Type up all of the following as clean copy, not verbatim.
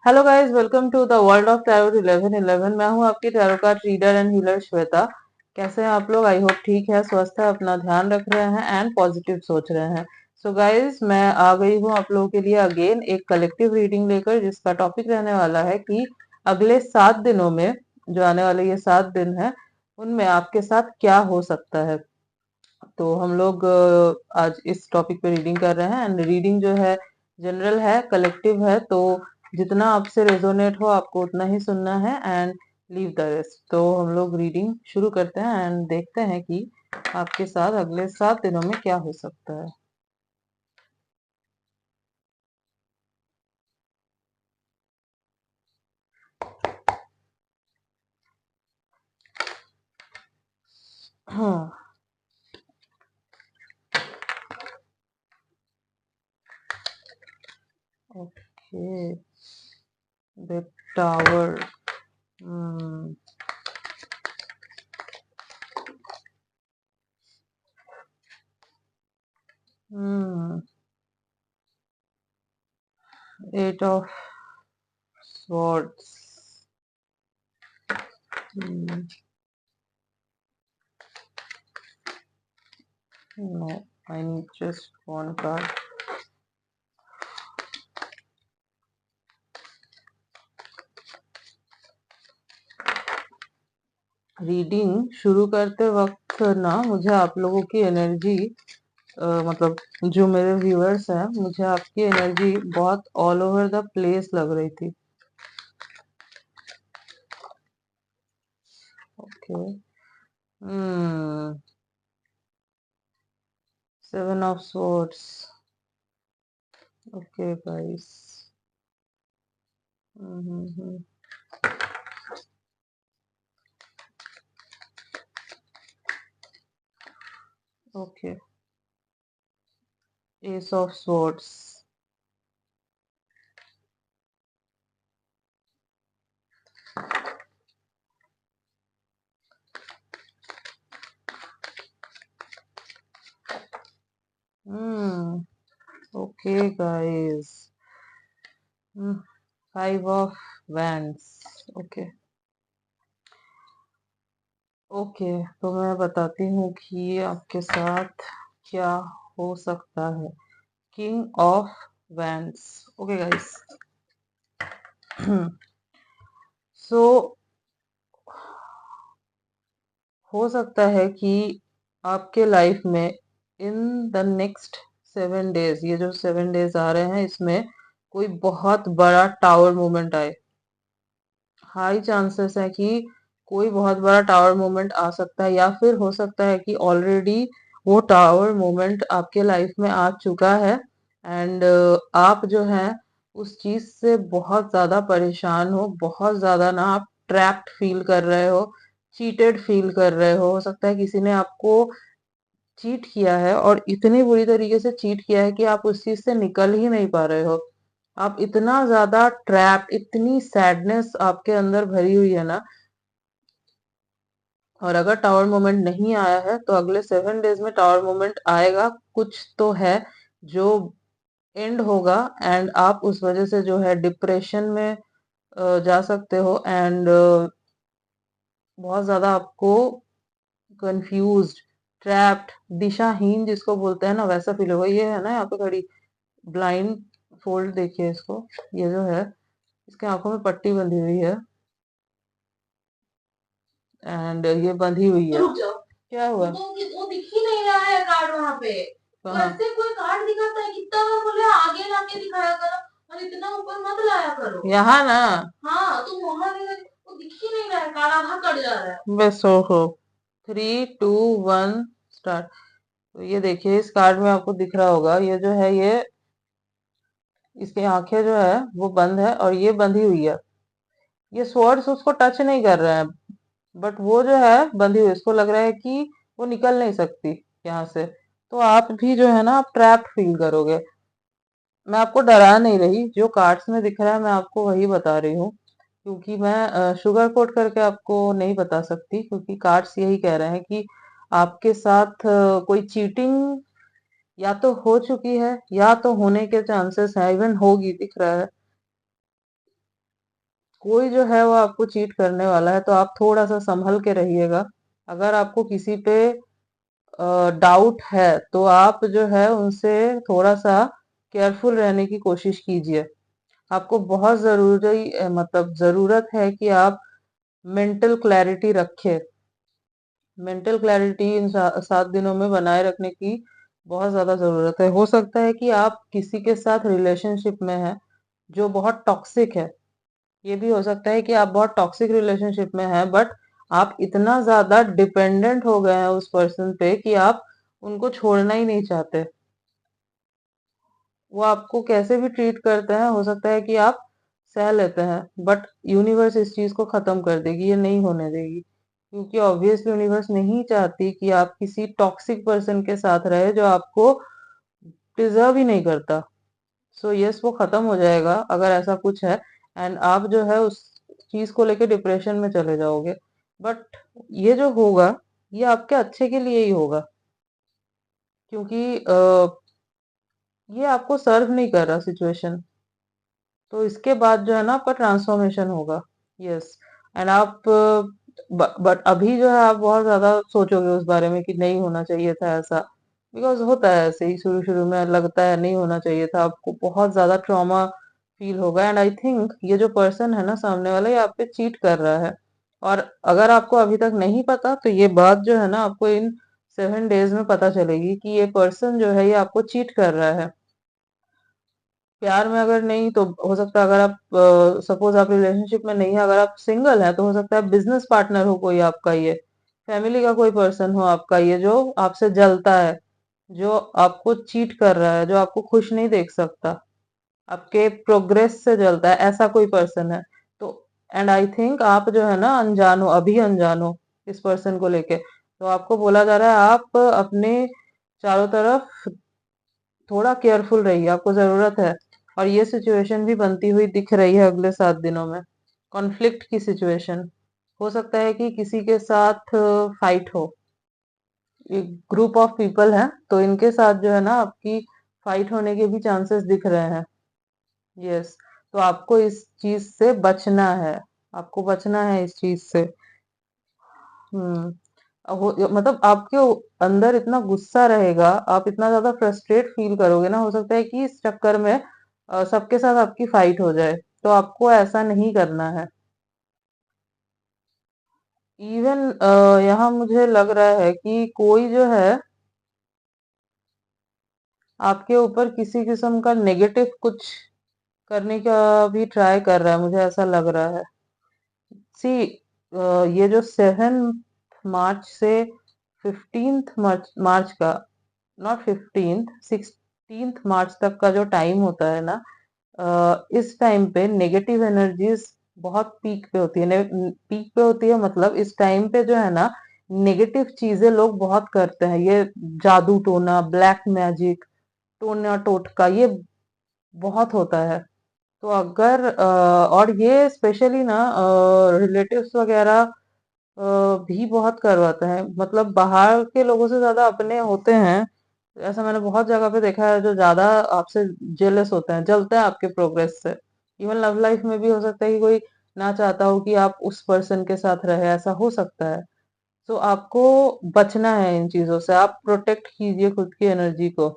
Hello guys, welcome to the world of tarot 1111। मैं हूं आपकी tarot card reader and healer Shweta. कैसे हैं आप लोग? आई होप ठीक है, स्वस्थ है, अपना ध्यान रख रहे हैं एंड पॉजिटिव सोच रहे हैं। सो गाइस, मैं आ गई हूं आप लोगों के लिए अगेन एक कलेक्टिव रीडिंग लेकर, जिसका टॉपिक रहने वाला है कि अगले 7 दिनों में, जो आने वाले ये 7 दिन है, उनमें आपके साथ क्या हो सकता है। तो हम लोग आज इस टॉपिक पे रीडिंग कर रहे हैं एंड रीडिंग जो है जनरल है, कलेक्टिव है। तो जितना आपसे रेजोनेट हो आपको उतना ही सुनना है एंड लीव द रेस्ट। तो हम लोग रीडिंग शुरू करते हैं एंड देखते हैं कि आपके साथ अगले 7 दिनों में क्या हो सकता है। हाँ, okay. The tower. Hmm. Hmm. Eight of swords. No, I need just one card. Reading शुरू करते वक्त ना मुझे आप लोगों की एनर्जी, मतलब जो मेरे व्यूअर्स हैं, मुझे आपकी एनर्जी बहुत ऑल ओवर द प्लेस लग रही थी। Okay. Hmm. 7 of swords. Okay guys. Hmm. Okay. S of swords. Hmm. Okay guys. 5 of wands. Okay. Okay, तो मैं बताती हूँ कि आपके साथ क्या हो सकता है। King of wands. Okay guys. So हो सकता है कि आपके लाइफ में इन द नेक्स्ट 7 डेज, ये जो 7 डेज आ रहे हैं, इसमें कोई बहुत बड़ा टावर मूवमेंट आए। हाई चांसेस है कि कोई बहुत बड़ा टावर मूवमेंट आ सकता है, या फिर हो सकता है कि ऑलरेडी वो टावर मूवमेंट आपके लाइफ में आ चुका है एंड आप जो है उस चीज से बहुत ज्यादा परेशान हो, बहुत ज्यादा ना आप ट्रैप्ड फील कर रहे हो, चीटेड फील कर रहे हो सकता है किसी ने आपको चीट किया है और इतनी बुरी तरीके से चीट किया है कि आप उस चीज से निकल ही नहीं पा रहे हो। आप इतना ज्यादा ट्रैप, इतनी सैडनेस आपके अंदर भरी हुई है ना। और अगर टावर मोमेंट नहीं आया है तो अगले 7 डेज में टावर मोमेंट आएगा। कुछ तो है जो एंड होगा एंड आप उस वजह से जो है डिप्रेशन में जा सकते हो एंड बहुत ज्यादा आपको कंफ्यूज्ड, ट्रैप्ड, दिशाहीन जिसको बोलते हैं ना, वैसा फील होगा। ये है ना यहाँ पे खड़ी ब्लाइंड फोल्ड, देखिए इसको। ये जो है इसके आंखों में पट्टी बंधी हुई है एंड ये बंधी हुई है। रुक जाओ। क्या हुआ? वो दिख ही नहीं रहा है कार्ड वहाँ पे। कहाँ? वैसे कोई कार्ड दिखाता है, कितना बार बोले आगे लाके दिखाया करो और इतना ऊपर मत लाया करो। यहाँ ना। हाँ, तुम वहाँ वो दिख ही नहीं रहा है, कार्ड आधा कट जा रहा है बस। हो 3 2 1 स्टार्ट। तो ये देखिए, इस कार्ड में आपको दिख रहा होगा, ये जो है ये इसकी आंखें जो है वो बंद है और ये बंधी हुई है। ये स्वर्ड्स उसको टच नहीं कर रहे हैं, बट वो जो है बंधी हुई, इसको लग रहा है कि वो निकल नहीं सकती यहाँ से। तो आप भी जो है ना, आप ट्रैप फील करोगे। मैं आपको डरा नहीं रही, जो कार्ड्स में दिख रहा है मैं आपको वही बता रही हूँ, क्योंकि मैं शुगर कोट करके आपको नहीं बता सकती, क्योंकि कार्ड्स यही कह रहे हैं कि आपके साथ कोई चीटिंग या तो हो चुकी है या तो होने के चांसेस है, इवन होगी, दिख रहा है। कोई जो है वो आपको चीट करने वाला है, तो आप थोड़ा सा संभल के रहिएगा। अगर आपको किसी पे डाउट है तो आप जो है उनसे थोड़ा सा केयरफुल रहने की कोशिश कीजिए। आपको बहुत जरूरी मतलब जरूरत है कि आप मेंटल क्लैरिटी रखें। मेंटल क्लैरिटी इन 7 दिनों में बनाए रखने की बहुत ज्यादा जरूरत है। हो सकता है कि आप किसी के साथ रिलेशनशिप में हैं जो बहुत टॉक्सिक है। ये भी हो सकता है कि आप बहुत टॉक्सिक रिलेशनशिप में हैं, बट आप इतना ज्यादा डिपेंडेंट हो गए हैं उस पर्सन पे कि आप उनको छोड़ना ही नहीं चाहते। वो आपको कैसे भी ट्रीट करते हैं, हो सकता है कि आप सह लेते हैं, बट यूनिवर्स इस चीज को खत्म कर देगी, ये नहीं होने देगी। क्योंकि ऑब्वियसली यूनिवर्स नहीं चाहती कि आप किसी टॉक्सिक पर्सन के साथ रहे जो आपको डिजर्व ही नहीं करता। सो यस, वो खत्म हो जाएगा अगर ऐसा कुछ है। एंड आप जो है उस चीज को लेके डिप्रेशन में चले जाओगे, बट ये जो होगा ये आपके अच्छे के लिए ही होगा। क्योंकि ये आपको सर्व नहीं कर रहा सिचुएशन। तो इसके बाद जो है ना आपका ट्रांसफॉर्मेशन होगा। यस। एंड आप बट अभी जो है आप बहुत ज्यादा सोचोगे उस बारे में कि नहीं होना चाहिए था ऐसा। बिकॉज होता है ऐसे ही, शुरू शुरू में लगता है नहीं होना चाहिए था, आपको बहुत ज्यादा ट्रॉमा फील होगा। एंड आई थिंक ये जो पर्सन है ना सामने वाला, ये आप पे चीट कर रहा है। और अगर आपको अभी तक नहीं पता तो ये बात जो है ना आपको इन 7 डेज में पता चलेगी कि ये पर्सन जो है ये आपको चीट कर रहा है। प्यार में अगर नहीं तो हो सकता है, अगर आप सपोज आप रिलेशनशिप में नहीं है, अगर आप सिंगल है तो हो सकता है बिजनेस पार्टनर हो कोई आपका ये, फैमिली का कोई पर्सन हो आपका ये, जो आपसे जलता है, जो आपको चीट कर रहा है, जो आपको खुश नहीं देख सकता, आपके प्रोग्रेस से जलता है, ऐसा कोई पर्सन है। तो एंड आई थिंक आप जो है ना अनजान हो, अभी अनजान हो इस पर्सन को लेके। तो आपको बोला जा रहा है आप अपने चारों तरफ थोड़ा केयरफुल रहिए, आपको जरूरत है। और ये सिचुएशन भी बनती हुई दिख रही है अगले 7 दिनों में, कॉन्फ्लिक्ट की सिचुएशन। हो सकता है कि किसी के साथ फाइट हो, एक ग्रुप ऑफ पीपल है तो इनके साथ जो है ना आपकी फाइट होने के भी चांसेस दिख रहे हैं। यस। तो आपको इस चीज से बचना है, आपको बचना है इस चीज से। हम्म। मतलब आपके अंदर इतना गुस्सा रहेगा, आप इतना ज्यादा फ्रस्ट्रेट फील करोगे ना, हो सकता है कि इस चक्कर में सबके साथ आपकी फाइट हो जाए। तो आपको ऐसा नहीं करना है। इवन यहाँ मुझे लग रहा है कि कोई जो है आपके ऊपर किसी किस्म का नेगेटिव कुछ करने का भी ट्राई कर रहा है, मुझे ऐसा लग रहा है। सी, ये जो 7 मार्च से 15 मार्च का, नॉट 16 तक का जो टाइम होता है ना, इस टाइम पे नेगेटिव एनर्जीज बहुत पीक पे होती है। पीक पे होती है मतलब इस टाइम पे जो है ना नेगेटिव चीजें लोग बहुत करते हैं। ये जादू टोना, ब्लैक मैजिक, टोना टोटका, ये बहुत होता है। तो अगर और ये स्पेशली ना रिलेटिव्स वगैरह भी बहुत करवाते हैं, मतलब बाहर के लोगों से ज्यादा अपने होते हैं। ऐसा मैंने बहुत जगह पे देखा है, जो ज्यादा आपसे जेलस होते हैं, जलते हैं आपके प्रोग्रेस से। इवन लव लाइफ में भी हो सकता है कि कोई ना चाहता हो कि आप उस पर्सन के साथ रहे, ऐसा हो सकता है। तो आपको बचना है इन चीजों से, आप प्रोटेक्ट कीजिए खुद की एनर्जी को।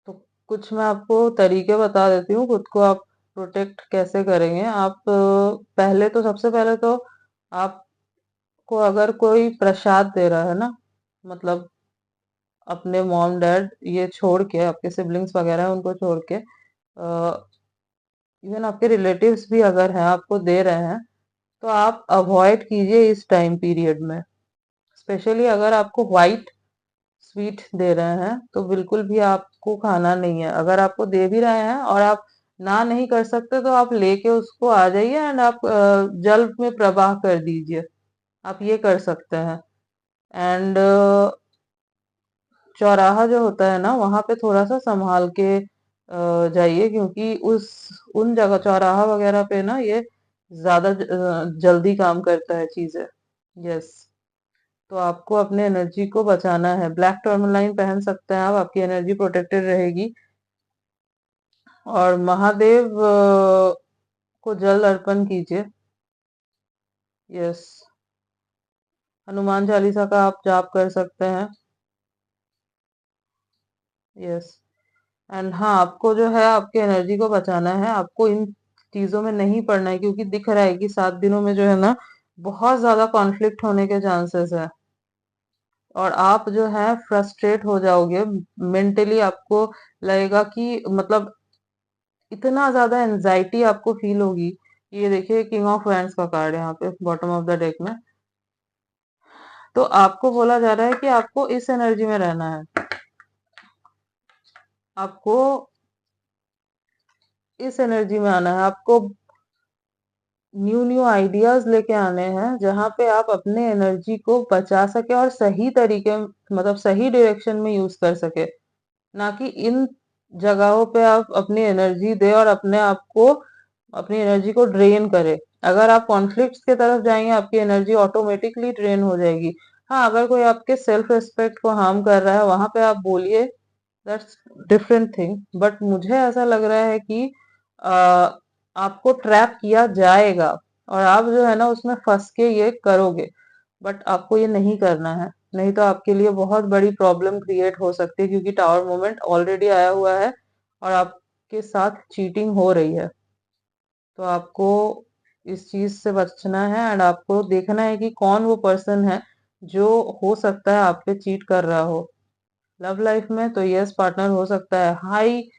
तो कुछ मैं आपको तरीके बता देती हूँ खुद को आप प्रोटेक्ट कैसे करेंगे। आप पहले तो, सबसे पहले तो आपको, अगर कोई प्रसाद दे रहा है ना, मतलब अपने मॉम डैड ये छोड़ के, आपके सिबलिंग्स वगैरह हैं उनको छोड़ के, इवन आपके रिलेटिव्स भी अगर हैं आपको दे रहे हैं, तो आप अवॉइड कीजिए इस टाइम पीरियड में। स्पेशली अगर आपको व्हाइट स्वीट दे रहे हैं तो बिल्कुल भी आपको खाना नहीं है। अगर आपको दे भी रहे हैं और आप ना नहीं कर सकते तो आप लेके उसको आ जाइए, एंड आप जल में प्रवाह कर दीजिए। आप ये कर सकते हैं। एंड चौराहा जो होता है ना वहां पे थोड़ा सा संभाल के जाइए, क्योंकि उस उन जगह चौराहा वगैरह पे ना ये ज्यादा जल्दी काम करता है चीजें। यस। तो आपको अपने एनर्जी को बचाना है। ब्लैक टर्मलाइन पहन सकते हैं आप, आपकी एनर्जी प्रोटेक्टेड रहेगी। और महादेव को जल अर्पण कीजिए। यस, हनुमान चालीसा का आप जाप कर सकते हैं। यस, एंड हाँ, आपको जो है आपके एनर्जी को बचाना है, आपको इन चीजों में नहीं पड़ना है, क्योंकि दिख रहा है कि 7 दिनों में जो है ना बहुत ज्यादा कॉन्फ्लिक्ट होने के चांसेस है, और आप जो है फ्रस्ट्रेट हो जाओगे मेंटली। आपको लगेगा कि मतलब इतना ज्यादा एंजाइटी आपको फील होगी। ये देखिए, किंग ऑफ वैंड्स का कार्ड है यहाँ पे बॉटम ऑफ द डेक में। तो आपको बोला जा रहा है कि आपको इस एनर्जी में रहना है, आपको इस एनर्जी में आना है, आपको न्यू न्यू आइडियाज लेके आने हैं, जहां पे आप अपने एनर्जी को बचा सके और सही तरीके, मतलब सही डायरेक्शन में यूज कर सके, ना कि इन जगहों पे आप अपनी एनर्जी दे और अपने आप को, अपनी एनर्जी को ड्रेन करे। अगर आप कॉन्फ्लिक्ट्स की तरफ जाएंगे, आपकी एनर्जी ऑटोमेटिकली ड्रेन हो जाएगी। हाँ, अगर कोई आपके सेल्फ रिस्पेक्ट को हार्म कर रहा है, वहां पे आप बोलिए, दैट्स डिफरेंट थिंग। बट मुझे ऐसा लग रहा है कि आपको ट्रैप किया जाएगा, और आप जो है ना उसमें फंस के ये करोगे, बट आपको ये नहीं करना है, नहीं तो आपके लिए बहुत बड़ी प्रॉब्लम क्रिएट हो सकती है, क्योंकि टावर मोमेंट ऑलरेडी आया हुआ है और आपके साथ चीटिंग हो रही है। तो आपको इस चीज से बचना है, एंड आपको देखना है कि कौन वो पर्सन है जो हो सकता है आप पे चीट कर रहा हो। लव लाइफ में तो यस, पार्टनर हो सकता है, हाई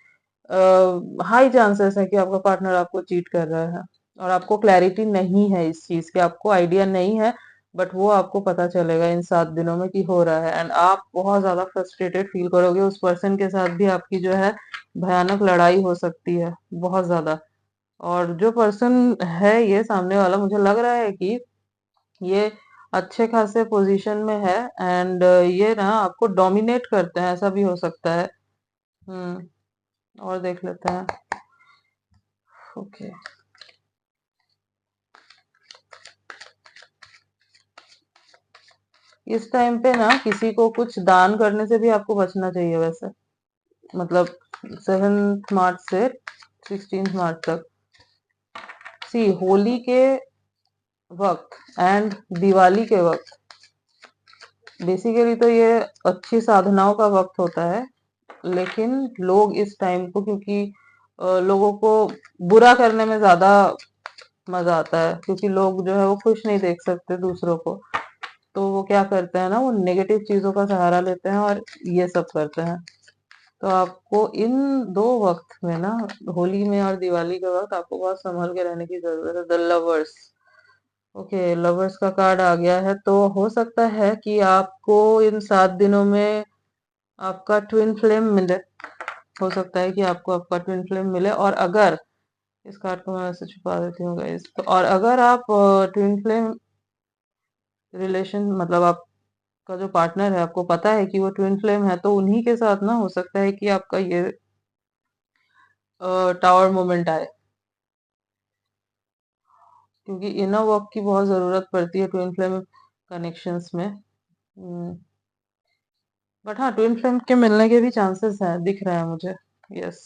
हाई चांसेस है कि आपका पार्टनर आपको चीट कर रहा है, और आपको क्लैरिटी नहीं है इस चीज की, आपको आइडिया नहीं है, बट वो आपको पता चलेगा इन 7 दिनों में कि हो रहा है, एंड आप बहुत ज्यादा फ्रस्ट्रेटेड फील करोगे। उस पर्सन के साथ भी आपकी जो है भयानक लड़ाई हो सकती है, बहुत ज्यादा। और जो पर्सन है ये सामने वाला, मुझे लग रहा है कि ये अच्छे खासे पोजीशन में है, एंड ये ना आपको डोमिनेट करते हैं, ऐसा भी हो सकता है। और देख लेते हैं। ओके, इस टाइम पे ना किसी को कुछ दान करने से भी आपको बचना चाहिए वैसे, मतलब 7 मार्च से 16 मार्च तक। सी, होली के वक्त एंड दिवाली के वक्त बेसिकली तो ये अच्छी साधनाओं का वक्त होता है, लेकिन लोग इस टाइम को, क्योंकि लोगों को बुरा करने में ज्यादा मजा आता है, क्योंकि लोग जो है वो खुश नहीं देख सकते दूसरों को, तो वो क्या करते हैं ना, वो नेगेटिव चीजों का सहारा लेते हैं और ये सब करते हैं। तो आपको इन 2 वक्त में ना, होली में और दिवाली के वक्त, आपको बहुत संभल के रहने की जरूरत है। द लवर्स, ओके, लवर्स का कार्ड आ गया है, तो हो सकता है कि आपको इन 7 दिनों में आपका ट्विन फ्लेम मिले। हो सकता है कि आपको आपका ट्विन फ्लेम मिले, और अगर इस कार्ड को मैं ऐसे छुपा देती हूँ गाइस, तो और अगर आप ट्विन फ्लेम रिलेशन, मतलब आपका जो पार्टनर है, आपको पता है कि वो ट्विन फ्लेम है, तो उन्हीं के साथ ना हो सकता है कि आपका ये टावर मोमेंट आए, क्योंकि इनर वर्क की बहुत जरूरत पड़ती है ट्विन फ्लेम कनेक्शंस में। बट हाँ, ट्विन फ्लेम के मिलने के भी चांसेस हैं, दिख रहा है मुझे। यस,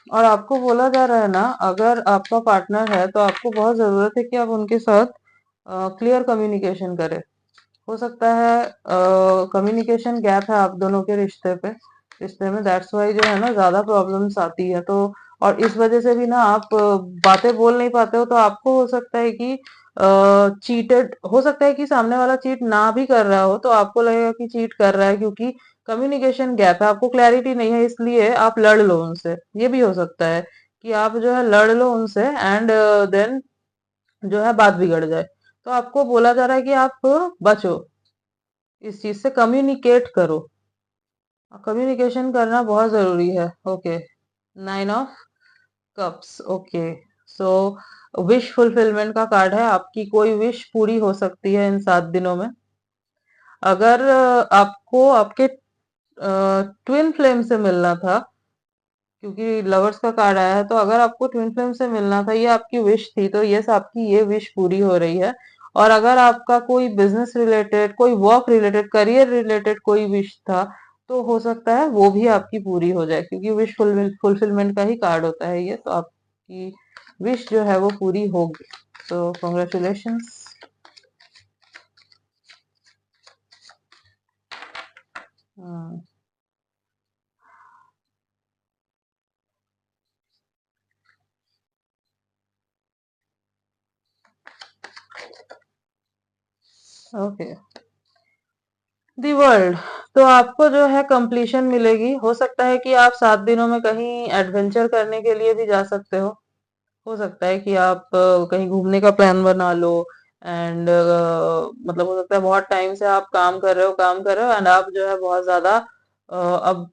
और आपको बोला जा रहा है ना, अगर आपका पार्टनर है तो आपको बहुत जरूरत है कि आप उनके साथ क्लियर कम्युनिकेशन करें। हो सकता है कम्युनिकेशन गैप है आप दोनों के रिश्ते में, दैट्स वाई जो है ना ज्यादा प्रॉब्लम्स आती है। तो और इस वजह से भी ना आप बातें बोल नहीं पाते हो, तो आपको हो सकता है कि चीटेड, हो सकता है कि सामने वाला चीट ना भी कर रहा हो, तो आपको लगेगा कि चीट कर रहा है, क्योंकि कम्युनिकेशन गैप है, आपको क्लैरिटी नहीं है, इसलिए आप लड़ लो उनसे। ये भी हो सकता है कि आप जो है लड़ लो उनसे, एंड देन जो है बात बिगड़ जाए। तो आपको बोला जा रहा है कि आप बचो, इस चीज से कम्युनिकेट करो, कम्युनिकेशन करना बहुत जरूरी है। Okay, 9 of cups, okay, so wish fulfilment का कार्ड है, आपकी कोई विश पूरी हो सकती है इन 7 दिनों में। अगर आपको आपके ट्विन फ्लेम से मिलना था, क्योंकि लवर्स का कार्ड आया है, तो अगर आपको ट्विन फ्लेम से मिलना था, ये आपकी विश थी, तो यस, आपकी ये विश पूरी हो रही है, और अगर आपका कोई बिजनेस रिलेटेड, कोई वर्क रिलेटेड, करियर रिलेटेड कोई विश था, तो हो सकता है वो भी आपकी पूरी हो जाए, क्योंकि विश फुलफिलमेंट का ही कार्ड होता है ये, तो आपकी विश जो है वो पूरी होगी। तो कॉन्ग्रेचुलेशंस। Okay, the world. तो आपको जो है कंप्लीशन मिलेगी। हो सकता है कि आप 7 दिनों में कहीं एडवेंचर करने के लिए भी जा सकते हो सकता है कि आप कहीं घूमने का प्लान बना लो। एंड मतलब हो सकता है बहुत टाइम से आप काम कर रहे हो एंड आप जो है बहुत ज्यादा अब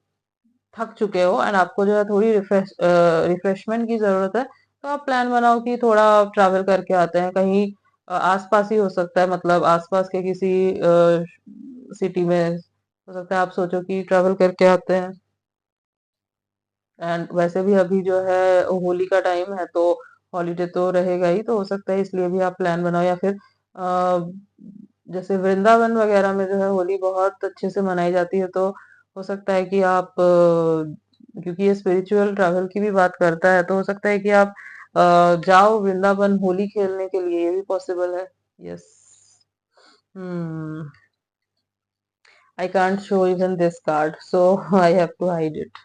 थक चुके हो एंड आपको जो है थोड़ी रिफ्रेशमेंट की जरूरत है, तो आप प्लान बनाओ कि थोड़ा ट्रैवल करके आते हैं कहीं। आसपास ही हो सकता है, मतलब आसपास के किसी सिटी में हो सकता है आप सोचो कि ट्रैवल करके आते हैं। एंड वैसे भी अभी जो है होली का टाइम है, तो हॉलीडे तो रहेगा ही, तो हो सकता है इसलिए भी आप प्लान बनाओ। या फिर जैसे वृंदावन वगैरह में जो है होली बहुत अच्छे से मनाई जाती है, तो हो सकता है कि आप क्योंकि ये स्पिरिचुअल ट्रैवल की भी बात करता है, तो हो सकता है कि आप जाओ वृंदावन होली खेलने के लिए, ये भी पॉसिबल है। Yes. Hmm. I can't show even this card, so I have to hide it.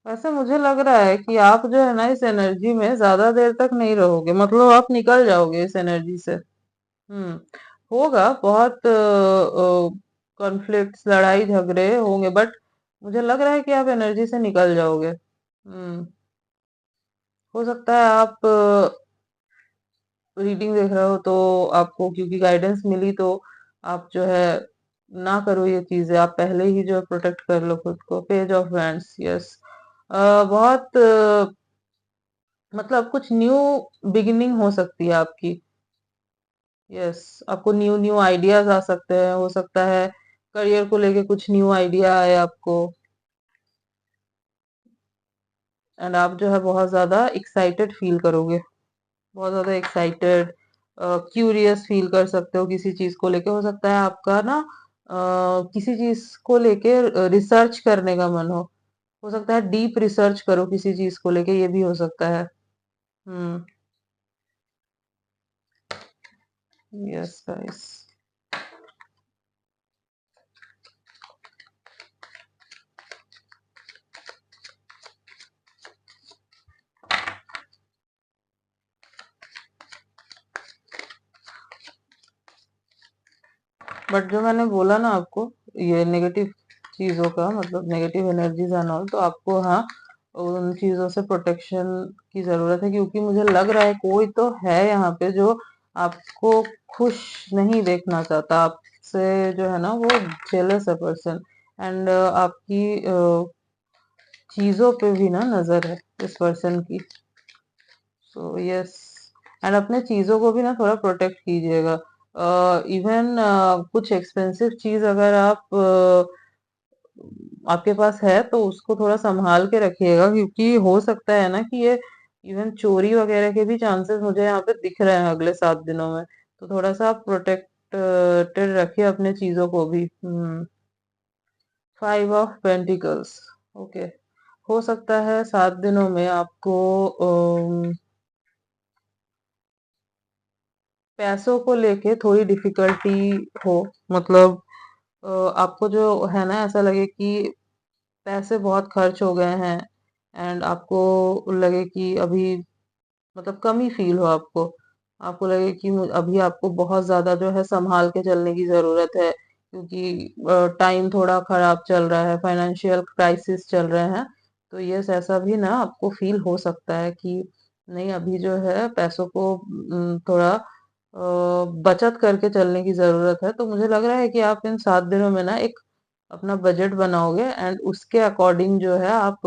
वैसे मुझे लग रहा है कि आप जो है ना इस एनर्जी में ज्यादा देर तक नहीं रहोगे, मतलब आप निकल जाओगे इस एनर्जी से। हम्म। होगा बहुत कॉन्फ्लिक्ट्स, लड़ाई झगड़े होंगे, बट मुझे लग रहा है कि आप एनर्जी से निकल जाओगे। हम्म। हो सकता है आप रीडिंग देख रहे हो, तो आपको क्योंकि गाइडेंस मिली, तो आप जो है ना करो ये चीजें, आप पहले ही जो है प्रोटेक्ट कर लो खुद को। Page of wands, yes. बहुत मतलब कुछ न्यू बिगिनिंग हो सकती है आपकी। यस। आपको न्यू न्यू आइडियाज आ सकते हैं, हो सकता है करियर को लेके कुछ न्यू आइडिया आए आपको। एंड आप जो है बहुत ज्यादा एक्साइटेड फील करोगे, बहुत ज्यादा एक्साइटेड, क्यूरियस फील कर सकते हो किसी चीज को लेके। हो सकता है आपका ना किसी चीज को लेके रिसर्च करने का मन हो सकता है डीप रिसर्च करो किसी चीज को लेके, ये भी हो सकता है। हम्म। Yes guys. बट जो मैंने बोला ना आपको, ये नेगेटिव चीजों का मतलब नेगेटिव एनर्जीज एंड ऑल, तो आपको हाँ उन चीजों से प्रोटेक्शन की जरूरत है, क्योंकि मुझे लग रहा है कोई तो है यहाँ पे जो आपको खुश नहीं देखना चाहता, आपसे जो है ना वो जेलस है पर्सन। एंड आपकी चीजों पे भी ना नजर है इस पर्सन की। So yes. एंड अपने चीजों को भी ना थोड़ा प्रोटेक्ट कीजिएगा। इवन कुछ एक्सपेंसिव चीज अगर आप आपके पास है, तो उसको थोड़ा संभाल के रखिएगा, क्योंकि हो सकता है ना कि ये इवन चोरी वगैरह के भी चांसेस मुझे यहाँ पे दिख रहे हैं अगले 7 दिनों में। तो थोड़ा सा आप प्रोटेक्टेड रखिए अपने चीजों को भी। 5 ऑफ पेंटिकल्स। ओके। हो सकता है 7 दिनों में आपको पैसों को लेके थोड़ी डिफिकल्टी हो, मतलब आपको जो है ना ऐसा लगे कि पैसे बहुत खर्च हो गए हैं, एंड आपको लगे कि अभी मतलब कमी फील हो आपको, आपको लगे कि अभी आपको बहुत ज्यादा जो है संभाल के चलने की जरूरत है, क्योंकि टाइम थोड़ा खराब चल रहा है, फाइनेंशियल क्राइसिस चल रहे हैं। तो ये ऐसा भी ना आपको फील हो सकता है कि नहीं, अभी जो है पैसों को थोड़ा बचत करके चलने की जरूरत है। तो मुझे लग रहा है कि आप इन 7 दिनों में ना एक अपना बजट बनाओगे एंड उसके अकॉर्डिंग जो है आप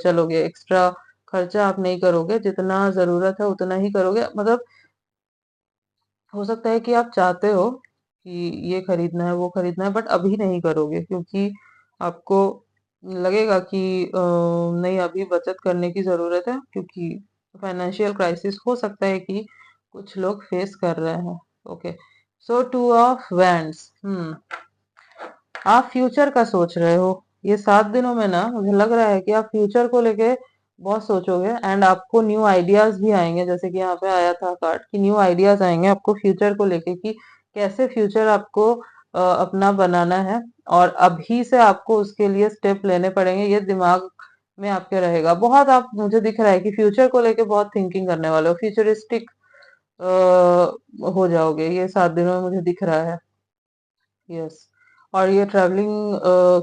चलोगे। एक्स्ट्रा खर्चा आप नहीं करोगे, जितना जरूरत है उतना ही करोगे। मतलब हो सकता है कि आप चाहते हो कि ये खरीदना है वो खरीदना है, बट अभी नहीं करोगे क्योंकि आपको लगेगा कि नहीं, अभी बचत करने की जरूरत है, क्योंकि फाइनेंशियल क्राइसिस हो सकता है कि कुछ लोग फेस कर रहे हैं। Okay, so two of wands. आप फ्यूचर का सोच रहे हो। ये 7 दिनों में ना मुझे लग रहा है कि आप फ्यूचर को लेके बहुत सोचोगे, एंड आपको न्यू आइडियाज भी आएंगे, जैसे कि यहाँ पे आया था कार्ड कि न्यू आइडियाज आएंगे आपको फ्यूचर को लेके कि कैसे फ्यूचर आपको अपना बनाना है, और अभी से आपको उसके लिए स्टेप लेने पड़ेंगे। ये दिमाग में आपके रहेगा बहुत। आप, मुझे दिख रहा है कि फ्यूचर को लेके बहुत थिंकिंग करने वाले हो, फ्यूचरिस्टिक हो जाओगे ये 7 दिनों में, मुझे दिख रहा है। यस। और ये ट्रैवलिंग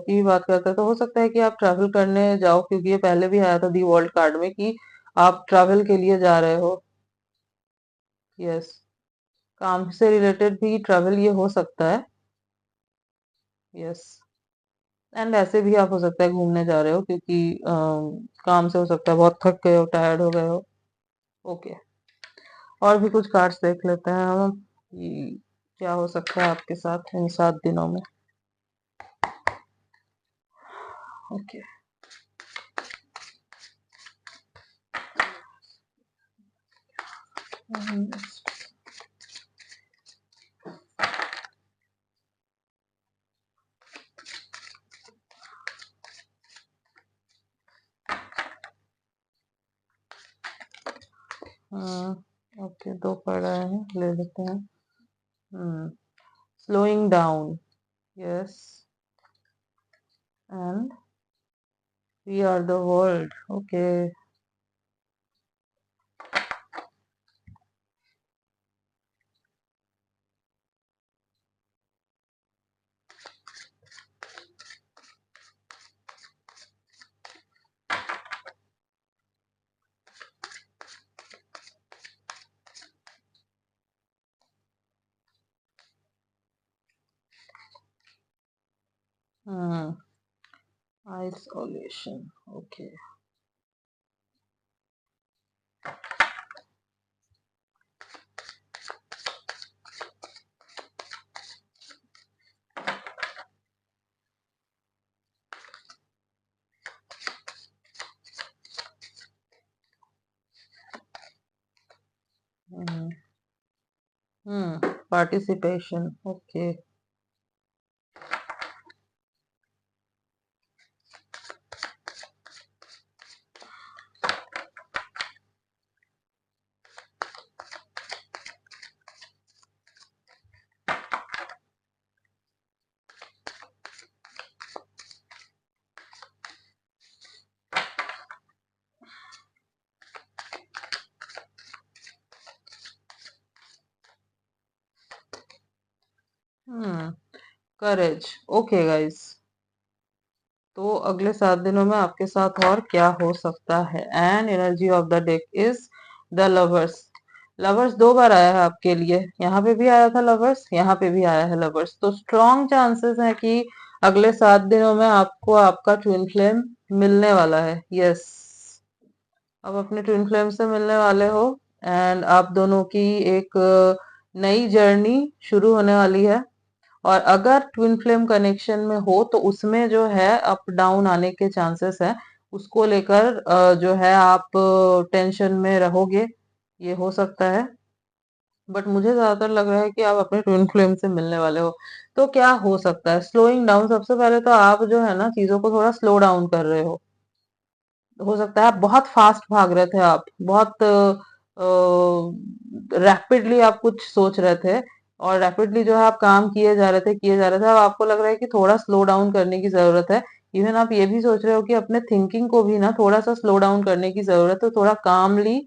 की बात करते हैं तो हो सकता है कि आप ट्रैवल करने जाओ, क्योंकि ये पहले भी आया था दी वर्ल्ड कार्ड में कि आप ट्रैवल के लिए जा रहे हो। यस, काम से रिलेटेड भी ट्रैवल ये हो सकता है। यस, एंड ऐसे भी आप हो सकता है घूमने जा रहे हो, क्योंकि काम से हो सकता है बहुत थक गए हो, टायर्ड हो गए हो। ओके, और भी कुछ कार्ड्स देख लेते हैं हम कि क्या हो सकता है आपके साथ इन 7 दिनों में। ओके। ओके, 2 पड़ रहे हैं, ले लेते हैं। Slowing down. Yes, and we are the world. Okay. Isolation. Okay. Participation. Okay. Courage. Okay guys, तो अगले 7 दिनों में आपके साथ और क्या हो सकता है। And energy of the deck is the lovers. Lovers 2 बार आया है आपके लिए, यहाँ पे भी आया था लवर्स, यहाँ पे भी आया है लवर्स। तो स्ट्रॉन्ग चांसेस है कि अगले 7 दिनों में आपको आपका ट्विन फ्लेम मिलने वाला है। यस, अब अपने ट्विन फ्लेम से मिलने वाले हो, एंड आप दोनों की एक नई जर्नी शुरू होने वाली है। और अगर ट्विन फ्लेम कनेक्शन में हो तो उसमें जो है अप डाउन आने के चांसेस है, उसको लेकर जो है आप टेंशन में रहोगे, ये हो सकता है। बट मुझे ज्यादातर लग रहा है कि आप अपने ट्विन फ्लेम से मिलने वाले हो। तो क्या हो सकता है स्लोइंग डाउन। सबसे पहले तो आप जो है ना चीजों को थोड़ा स्लो डाउन कर रहे हो सकता है आप बहुत फास्ट भाग रहे थे, आप बहुत रैपिडली आप कुछ सोच रहे थे, और रैपिडली जो है आप काम किए जा रहे थे। अब आपको लग रहा है कि थोड़ा स्लो डाउन करने की जरूरत है। इवन आप ये भी सोच रहे हो कि अपने थिंकिंग को भी ना थोड़ा सा स्लो डाउन करने की जरूरत है, थोड़ा कामली,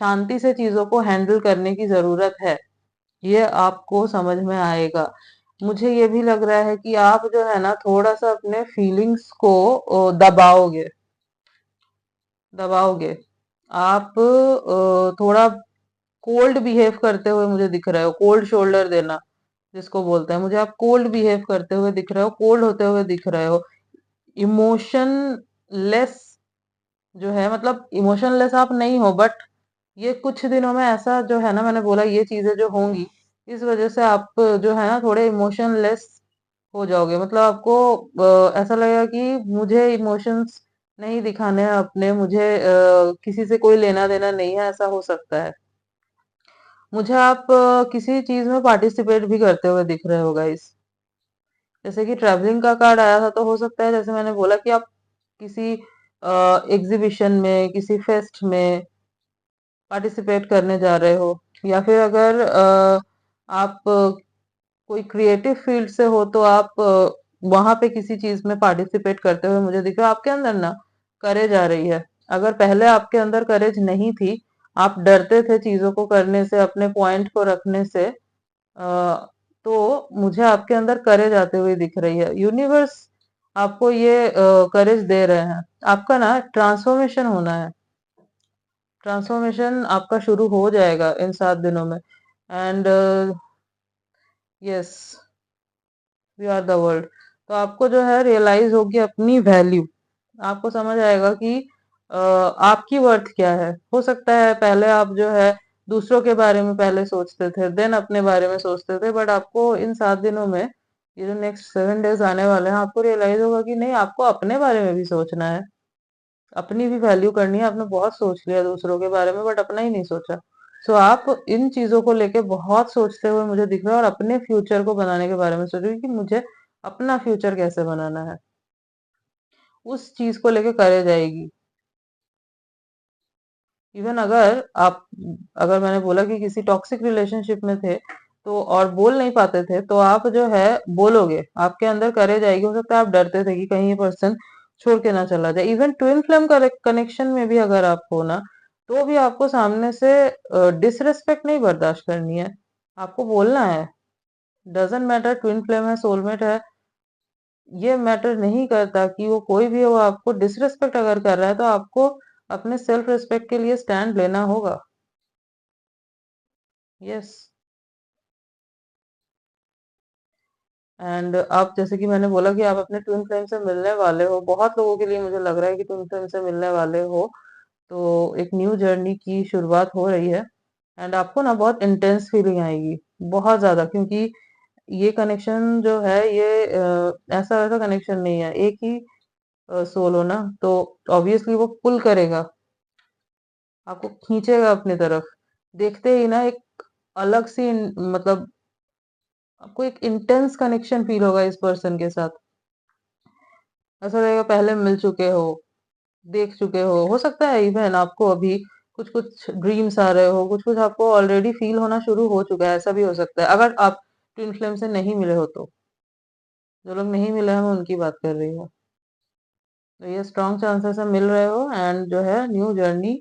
शांति से चीजों को हैंडल करने की जरूरत है। ये आपको समझ में आएगा। मुझे ये भी लग रहा है कि आप जो है ना थोड़ा सा अपने फीलिंग्स को दबाओगे दबाओगे। आप थोड़ा कोल्ड बिहेव करते हुए मुझे दिख रहे हो, कोल्ड शोल्डर देना जिसको बोलते हैं, मुझे आप कोल्ड बिहेव करते हुए दिख रहे हो, कोल्ड होते हुए दिख रहे हो, इमोशन लेस जो है मतलब इमोशनलेस आप नहीं हो, बट ये कुछ दिनों में ऐसा जो है ना, मैंने बोला ये चीजें जो होंगी, इस वजह से आप जो है ना थोड़े इमोशनलेस हो जाओगे। मतलब आपको ऐसा लगेगा कि मुझे इमोशंस नहीं दिखाने हैं अपने, मुझे किसी से कोई लेना देना नहीं है, ऐसा हो सकता है। मुझे आप किसी चीज में पार्टिसिपेट भी करते हुए दिख रहे हो गाइस। जैसे कि ट्रैवलिंग का कार्ड आया था, तो हो सकता है जैसे मैंने बोला कि आप किसी एग्जीबिशन में, किसी फेस्ट में पार्टिसिपेट करने जा रहे हो, या फिर अगर आप कोई क्रिएटिव फील्ड से हो तो आप वहां पे किसी चीज में पार्टिसिपेट करते हुए मुझे दिख रहा है। आपके अंदर ना करेज आ रही है। अगर पहले आपके अंदर करेज नहीं थी, आप डरते थे चीजों को करने से, अपने पॉइंट को रखने से, तो मुझे आपके अंदर करेज आते हुए दिख रही है। यूनिवर्स आपको ये करेज दे रहे हैं। आपका ना ट्रांसफॉर्मेशन होना है। ट्रांसफॉर्मेशन आपका शुरू हो जाएगा इन 7 दिनों में। And yes, we are the world. तो आपको जो है रियलाइज होगी अपनी वैल्यू। आपको समझ आएगा कि आपकी वर्थ क्या है। हो सकता है पहले आप जो है दूसरों के बारे में पहले सोचते थे, देन अपने बारे में सोचते थे, बट आपको इन 7 दिनों में, ये जो नेक्स्ट 7 डेज आने वाले हैं, आपको रियलाइज होगा कि नहीं, आपको अपने बारे में भी सोचना है, अपनी भी वैल्यू करनी है। आपने बहुत सोच लिया दूसरों के बारे में, बट अपना ही नहीं सोचा। सो आप इन चीजों को लेके बहुत सोचते हुए मुझे दिख रहा है, और अपने फ्यूचर को बनाने के बारे में सोच रही हूँ कि मुझे अपना फ्यूचर कैसे बनाना है। उस चीज को लेके करे जाएगी। इवन अगर मैंने बोला कि किसी टॉक्सिक रिलेशनशिप में थे तो, और बोल नहीं पाते थे, तो आप जो है बोलोगे, आपके अंदर करेज आएगी। हो सकता है आप डरते थे कि कहीं ये पर्सन छोड़ के ना चला जाए। इवन ट्विन फ्लेम कनेक्शन में भी अगर आप हो ना, तो भी आपको सामने से डिसरेस्पेक्ट नहीं बर्दाश्त करनी है। आपको बोलना है। डजेंट मैटर ट्विन फ्लेम है, सोलमेट है, ये मैटर नहीं करता कि वो कोई भी हो। आपको डिसरेस्पेक्ट अगर कर रहा है, तो आपको अपने सेल्फ रिस्पेक्ट के लिए स्टैंड लेना होगा। यस। एंड आप, जैसे कि मैंने बोला कि आप अपने ट्विन फ्लेम से मिलने वाले हो, बहुत लोगों के लिए मुझे लग रहा है कि ट्विन फ्लेम से मिलने वाले हो, तो एक न्यू जर्नी की शुरुआत हो रही है। एंड आपको ना बहुत इंटेंस फीलिंग आएगी, बहुत ज्यादा, क्योंकि ये कनेक्शन जो है ये ऐसा वैसा कनेक्शन नहीं है। एक ही सोल हो ना, तो ऑब्वियसली वो पुल करेगा, आपको खींचेगा अपनी तरफ। देखते ही ना एक अलग सी मतलब आपको एक इंटेंस कनेक्शन फील होगा इस पर्सन के साथ। ऐसा लगेगा पहले मिल चुके हो, देख चुके हो सकता है इवन आपको अभी कुछ कुछ ड्रीम्स आ रहे हो, कुछ कुछ आपको ऑलरेडी फील होना शुरू हो चुका है। ऐसा भी हो सकता है अगर आप ट्विन फ्लेम से नहीं मिले हो तो। जो लोग नहीं मिले हैं मैं उनकी बात कर रही हूँ। तो ये स्ट्रॉन्ग चांसेस है मिल रहे हो, एंड जो है न्यू जर्नी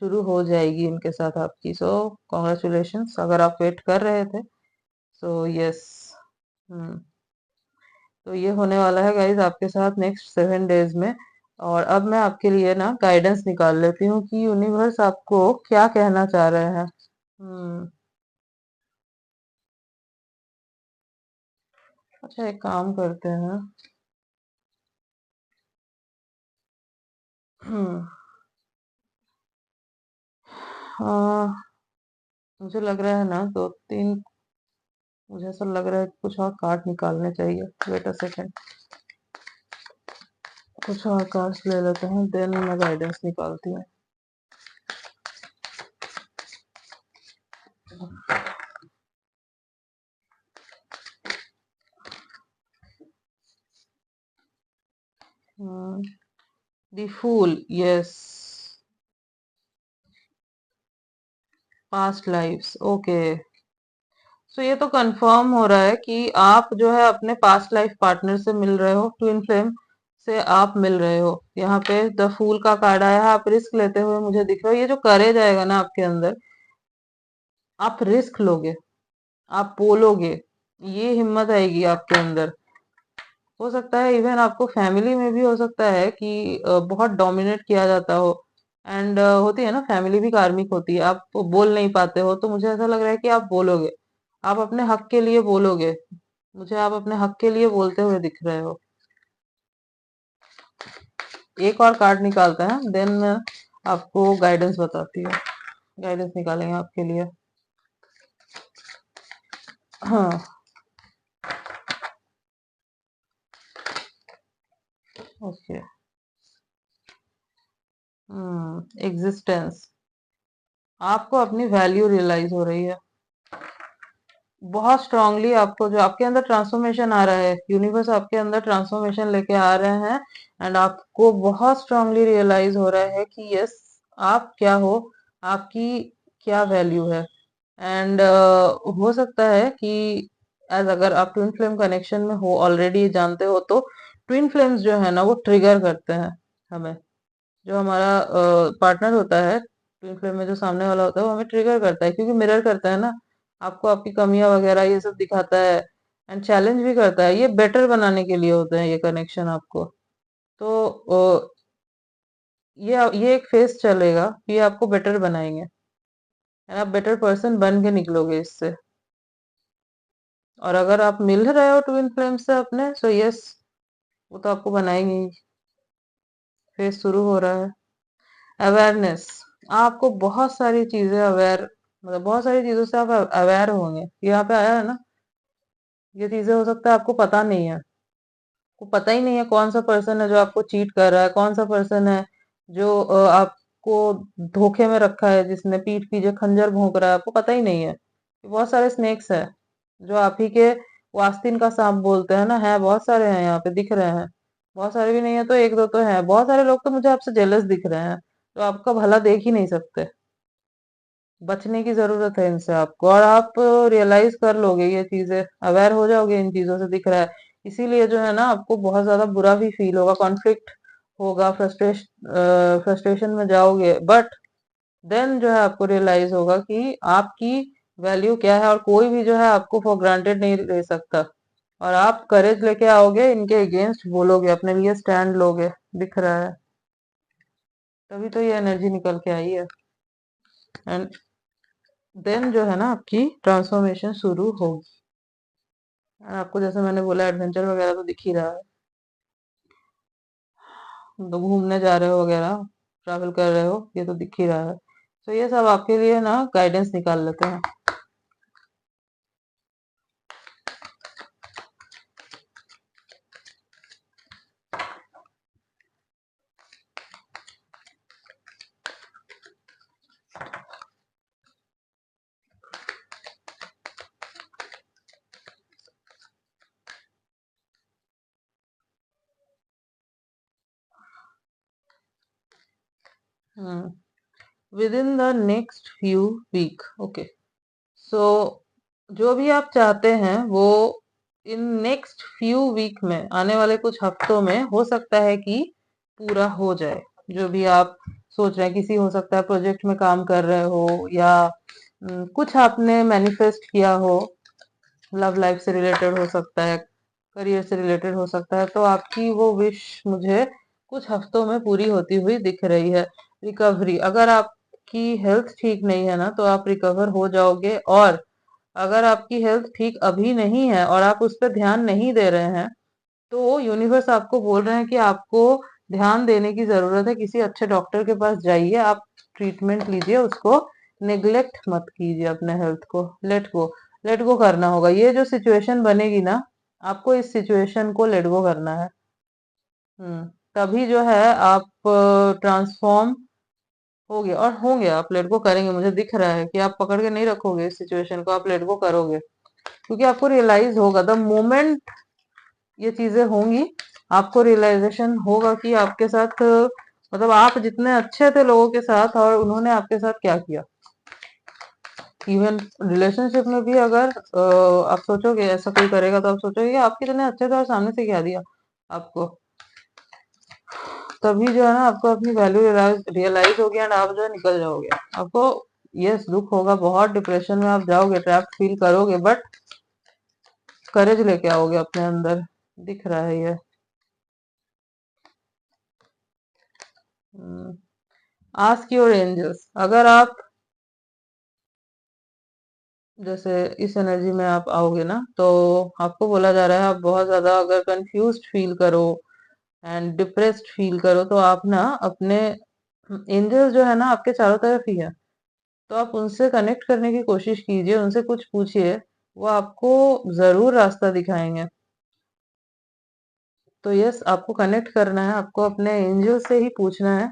शुरू हो जाएगी इनके साथ आपकी। सो कॉन्ग्रेचुलेशंस अगर आप वेट कर रहे थे। So yes. हम्म। तो ये होने वाला है गाइज आपके साथ नेक्स्ट 7 डेज में। और अब मैं आपके लिए ना गाइडेंस निकाल लेती हूँ कि यूनिवर्स आपको क्या कहना चाह रहे हैं। हम्म। अच्छा, एक काम करते हैं। हम्म। हाँ, मुझे लग रहा है ना 2 3, मुझे ऐसा लग रहा है कि कुछ और कार्ड निकालने चाहिए। वेट अ सेकेंड, कुछ और कार्ड्स ले लेते हैं, देन मैं गाइडेंस निकालती हूँ। The fool, yes. Past lifes, okay. So ये तो कंफर्म हो रहा है कि आप जो है अपने पास्ट लाइफ पार्टनर से मिल रहे हो, ट्विन फ्लेम से आप मिल रहे हो। यहाँ पे द फूल का कार्ड आया है, आप रिस्क लेते हुए मुझे दिख रहे हो। ये जो करेज आएगा ना आपके अंदर, आप रिस्क लोगे, आप बोलोगे, ये हिम्मत आएगी आपके अंदर। हो सकता है इवन आपको फैमिली में भी हो सकता है कि बहुत डोमिनेट किया जाता हो। एंड होती है ना, फैमिली भी कार्मिक होती है। आप बोल नहीं पाते हो, तो मुझे ऐसा लग रहा है कि आप बोलोगे, आप अपने हक के लिए बोलोगे। मुझे आप अपने हक के लिए बोलते हुए दिख रहे हो। एक और कार्ड निकालते हैं, देन मैं आपको गाइडेंस बताती हूँ। गाइडेंस निकालेंगे आपके लिए। हाँ, ओके। एग्जिस्टेंस, आपको अपनी वैल्यू रियलाइज हो रही है बहुत स्ट्रांगली। आपको जो आपके अंदर ट्रांसफॉर्मेशन आ रहा है, यूनिवर्स आपके अंदर ट्रांसफॉर्मेशन लेके आ रहे हैं, एंड आपको बहुत स्ट्रांगली रियलाइज हो रहा है कि यस, आप क्या हो, आपकी क्या वैल्यू है। एंड हो सकता है कि एज अगर आप ट्विन फ्लेम कनेक्शन में हो, ऑलरेडी जानते हो, तो ट्विन फ्लेम्स जो है ना वो ट्रिगर करते हैं हमें। जो हमारा पार्टनर होता है ट्विन फ्लेम में, जो सामने वाला होता है, वो हमें ट्रिगर करता है, क्योंकि मिरर करता है ना, आपको आपकी कमियां वगैरह ये सब दिखाता है, एंड चैलेंज भी करता है। ये बेटर बनाने के लिए होते हैं ये कनेक्शन आपको। तो ये एक फेज चलेगा, ये आपको बेटर बनाएंगे, एंड आप बेटर पर्सन बन के निकलोगे इससे। और अगर आप मिल रहे हो ट्विन फ्लेम से अपने, सो यस, वो तो आपको बनाएंगे ही। फेज शुरू हो रहा है। अवेयरनेस, आपको बहुत सारी चीजें अवेयर, मतलब बहुत सारी चीजों से आप अवेयर होंगे। यहाँ पे आया है ना, ये चीजें हो सकता है आपको पता नहीं है, को पता ही नहीं है कौन सा पर्सन है जो आपको चीट कर रहा है, कौन सा पर्सन है जो आपको धोखे में रखा है, जिसने पीठ पीछे खंजर भोंक रहा है, आपको पता ही नहीं है। बहुत सारे स्नेक्स है जो आप ही के वास्तिन का सांप बोलते हैं ना, है बहुत सारे हैं यहाँ पे दिख रहे हैं। बहुत सारे भी नहीं है तो एक दो तो है। बहुत सारे लोग तो मुझे आपसे जेलस दिख रहे हैं, तो आपका भला देख ही नहीं सकते। बचने की जरूरत है इनसे आपको, और आप रियलाइज कर लोगे ये चीजें, अवेयर हो जाओगे इन चीजों से, दिख रहा है। इसीलिए जो है ना, आपको बहुत ज्यादा बुरा भी फील होगा, कॉन्फ्लिक्ट होगा, फ्रस्ट्रेशन में जाओगे, बट देन जो है आपको रियलाइज होगा कि आपकी वैल्यू क्या है, और कोई भी जो है आपको फॉर ग्रांटेड नहीं ले सकता। और आप करेज लेके आओगे, इनके अगेंस्ट बोलोगे, अपने लिए स्टैंड लोगे, दिख रहा है। तभी तो ये एनर्जी निकल के आई है। एंड देन जो है ना, आपकी ट्रांसफॉर्मेशन शुरू होगी। आपको जैसे मैंने बोला, एडवेंचर वगैरह तो दिख ही रहा है, तो घूमने जा रहे हो वगैरह, ट्रैवल कर रहे हो, ये तो दिख ही रहा है। तो ये सब आपके लिए ना गाइडेंस निकाल लेते हैं। Within the next few week, okay. So जो भी आप चाहते हैं वो इन नेक्स्ट फ्यू वीक में, आने वाले कुछ हफ्तों में, हो सकता है कि पूरा हो जाए। जो भी आप सोच रहे हैं, किसी हो सकता है प्रोजेक्ट में काम कर रहे हो, या कुछ आपने मैनिफेस्ट किया हो, लव लाइफ से रिलेटेड हो सकता है, करियर से रिलेटेड हो सकता है, तो आपकी वो विश मुझे कुछ हफ्तों में पूरी होती हुई दिख रही है। रिकवरी, अगर आपकी हेल्थ ठीक नहीं है ना, तो आप रिकवर हो जाओगे। और अगर आपकी हेल्थ ठीक अभी नहीं है और आप उस पर ध्यान नहीं दे रहे हैं, तो यूनिवर्स आपको बोल रहे हैं कि आपको ध्यान देने की जरूरत है। किसी अच्छे डॉक्टर के पास जाइए, आप ट्रीटमेंट लीजिए, उसको नेग्लेक्ट मत कीजिए, अपने हेल्थ को। लेट गो करना होगा। ये जो सिचुएशन बनेगी ना, आपको इस सिचुएशन को लेट गो करना है। तभी जो है आप ट्रांसफॉर्म होगे, और होंगे, आप लेट गो करेंगे। मुझे दिख रहा है कि आप पकड़ के नहीं रखोगे इस सिचुएशन को, आप लेट गो करोगे, क्योंकि आपको रियलाइज होगा द मोमेंट ये चीजें होंगी, आपको रियलाइजेशन होगा कि आपके साथ, मतलब आप जितने अच्छे थे लोगों के साथ, और उन्होंने आपके साथ क्या किया। इवन रिलेशनशिप में भी अगर आप सोचोगे ऐसा कोई करेगा, तो आप सोचोगे कि आप कितने अच्छे थे और सामने से क्या दिया आपको। तभी जो है ना, आपको अपनी वैल्यू रियलाइज होगी, एंड आप जो है निकल जाओगे। आपको यस दुख होगा, बहुत डिप्रेशन में आप जाओगे, ट्रैप फील करोगे, बट करेज लेके आओगे अपने अंदर, दिख रहा है ये। आस्क योर एंजल्स, अगर आप जैसे इस एनर्जी में आप आओगे ना, तो आपको बोला जा रहा है, आप बहुत ज्यादा अगर कंफ्यूज्ड फील करो, एंड डिप्रेस्ड फील करो, तो आप ना अपने एंजल्स जो है ना आपके चारों तरफ ही है, तो आप उनसे कनेक्ट करने की कोशिश कीजिए, उनसे कुछ पूछिए, वो आपको जरूर रास्ता दिखाएंगे। तो यस, आपको कनेक्ट करना है, आपको अपने एंजल से ही पूछना है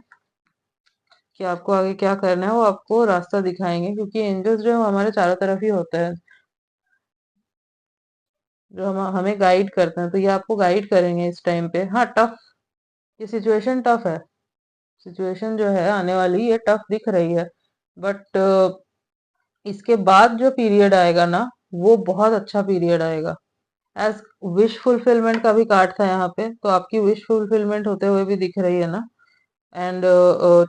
कि आपको आगे क्या करना है, वो आपको रास्ता दिखाएंगे, क्योंकि एंजल्स जो है हमारे चारों तरफ ही होते हैं, जो हमें गाइड करते हैं, तो ये आपको गाइड करेंगे इस टाइम पे। हाँ, टफ, ये सिचुएशन टफ है, सिचुएशन जो है आने वाली ये टफ दिख रही है, बट इसके बाद जो पीरियड आएगा ना, वो बहुत अच्छा पीरियड आएगा। एज विश फुलफिलमेंट का भी कार्ड था यहाँ पे, तो आपकी विश फुलफिलमेंट होते हुए भी दिख रही है ना। एंड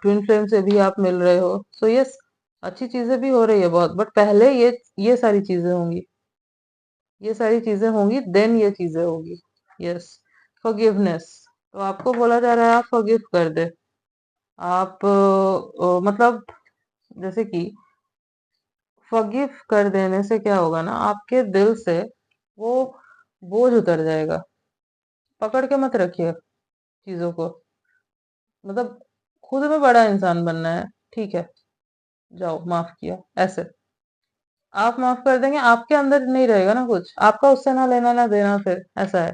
ट्विन फ्लेम से भी आप मिल रहे हो, सो यस, अच्छी चीजें भी हो रही है बहुत, बट पहले ये सारी चीजें होंगी, ये सारी चीजें होंगी, देन ये चीजें होगी। यस, फॉरगिवनेस, तो आपको बोला जा रहा है आप फॉरगिव कर दे। आप मतलब जैसे कि फॉरगिव कर देने से क्या होगा ना, आपके दिल से वो बोझ उतर जाएगा। पकड़ के मत रखिए चीजों को, मतलब खुद में बड़ा इंसान बनना है, ठीक है, जाओ माफ किया, ऐसे आप माफ कर देंगे, आपके अंदर नहीं रहेगा ना कुछ, आपका उससे ना लेना ना देना, फिर ऐसा है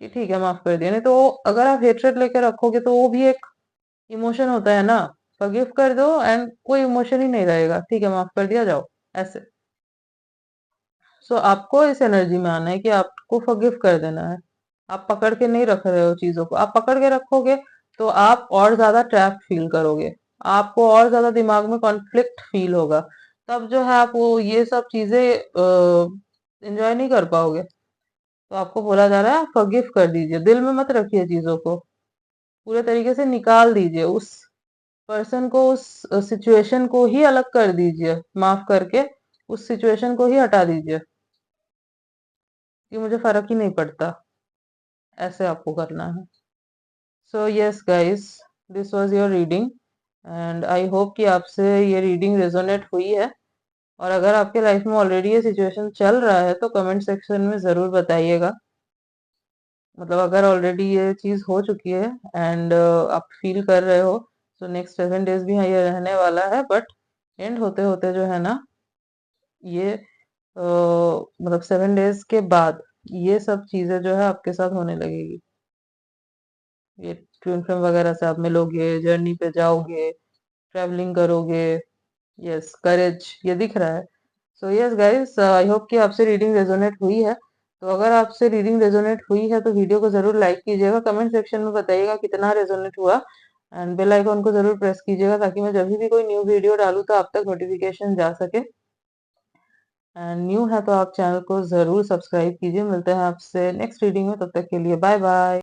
कि ठीक है माफ कर दिया। नहीं तो अगर आप हेट्रेड लेकर रखोगे तो वो भी एक इमोशन होता है ना। फॉरगिव कर दो एंड कोई इमोशन ही नहीं रहेगा, ठीक है माफ कर दिया, जाओ, ऐसे। सो आपको इस एनर्जी में आना है कि आपको फॉरगिव कर देना है। आप पकड़ के नहीं रख रहे हो चीजों को, आप पकड़ के रखोगे तो आप और ज्यादा ट्रैप फील करोगे, आपको और ज्यादा दिमाग में कॉन्फ्लिक्ट फील होगा, तब जो है आप वो ये सब चीजें एंजॉय नहीं कर पाओगे। तो आपको बोला जा रहा है फॉरगिव कर दीजिए, दिल में मत रखिए चीजों को, पूरे तरीके से निकाल दीजिए, उस पर्सन को, उस सिचुएशन को ही अलग कर दीजिए, माफ करके उस सिचुएशन को ही हटा दीजिए कि मुझे फर्क ही नहीं पड़ता, ऐसे आपको करना है। So yes guys, this was your reading and I hope कि आपसे ये रीडिंग रेजोनेट हुई है। और अगर आपके लाइफ में ऑलरेडी ये सिचुएशन चल रहा है तो कमेंट सेक्शन में ज़रूर बताइएगा, मतलब अगर ऑलरेडी ये चीज़ हो चुकी है एंड आप फील कर रहे हो, तो नेक्स्ट 7 डेज भी ये रहने वाला है, बट एंड होते होते जो है ना, ये मतलब 7 डेज के बाद ये सब चीज़ें जो है आपके साथ होने लगेगी। ये ट्विन फ्लेम वगैरह से आप मिलोगे, जर्नी पे जाओगे, ट्रैवलिंग करोगे, यस, करेज, ये दिख रहा है। So yes guys, I hope कि आपसे रीडिंग रेजोनेट हुई है। तो अगर आपसे रीडिंग रेजोनेट हुई है तो वीडियो को जरूर लाइक कीजिएगा, कमेंट सेक्शन में बताइएगा कितना रेजोनेट हुआ, एंड बेल आइकॉन को जरूर प्रेस कीजिएगा ताकि मैं जब भी कोई न्यू वीडियो डालूं तो आप तक नोटिफिकेशन जा सके। एंड न्यू है तो आप चैनल को जरूर सब्सक्राइब कीजिए। मिलते हैं आपसे नेक्स्ट रीडिंग में, तब तक के लिए बाय बाय।